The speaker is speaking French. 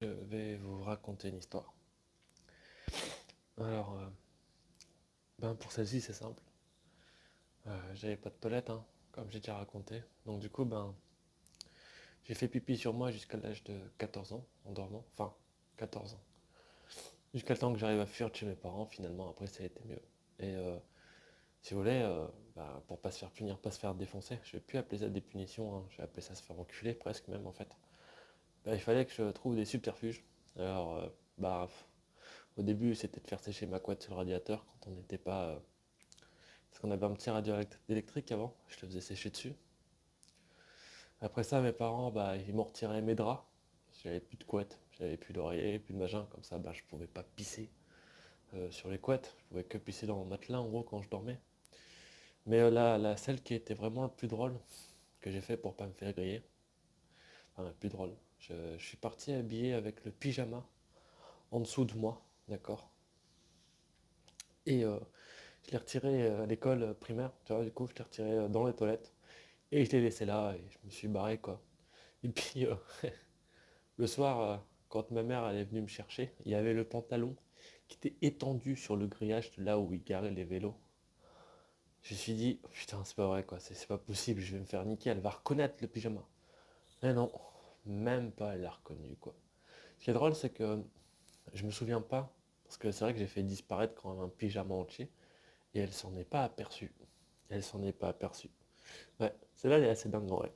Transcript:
Je vais vous raconter une histoire. Alors, pour celle-ci, c'est simple. J'avais pas de toilette, hein, comme j'ai déjà raconté. Donc du coup, j'ai fait pipi sur moi jusqu'à l'âge de 14 ans, en dormant. Enfin, 14 ans. Jusqu'à le temps que j'arrive à fuir de chez mes parents, finalement, après ça a été mieux. Et si vous voulez, pour pas se faire punir, pas se faire défoncer, je vais plus appeler ça des punitions, hein, je vais appeler ça se faire enculer, presque même en fait. Il fallait que je trouve des subterfuges. Alors, au début, c'était de faire sécher ma couette sur le radiateur quand on n'était pas parce qu'on avait un petit radio électrique avant, je le faisais sécher dessus. Après ça, mes parents, ils m'ont retiré mes draps. J'avais plus de couette, j'avais plus d'oreiller, plus de machin, comme ça, je pouvais pas pisser sur les couettes. Je pouvais que pisser dans mon matelas, en gros, quand je dormais. Mais celle qui était vraiment le plus drôle, que j'ai fait pour pas me faire griller, enfin, le plus drôle, je suis parti habillé avec le pyjama en dessous de moi, d'accord. Et je l'ai retiré à l'école primaire, tu vois, du coup, je l'ai retiré dans les toilettes. Et je l'ai laissé là et je me suis barré, quoi. Et puis, le soir, quand ma mère elle est venue me chercher, il y avait le pantalon qui était étendu sur le grillage de là où il garait les vélos. Je me suis dit, oh, putain, c'est pas vrai, quoi, c'est pas possible, je vais me faire niquer, elle va reconnaître le pyjama. Mais non, même pas, elle l'a reconnu, quoi. Ce qui est drôle, c'est que je me souviens pas, parce que c'est vrai que j'ai fait disparaître quand même un pyjama entier, et elle s'en est pas aperçue. Elle s'en est pas aperçue. Ouais, celle-là, elle est assez dingue, en vrai.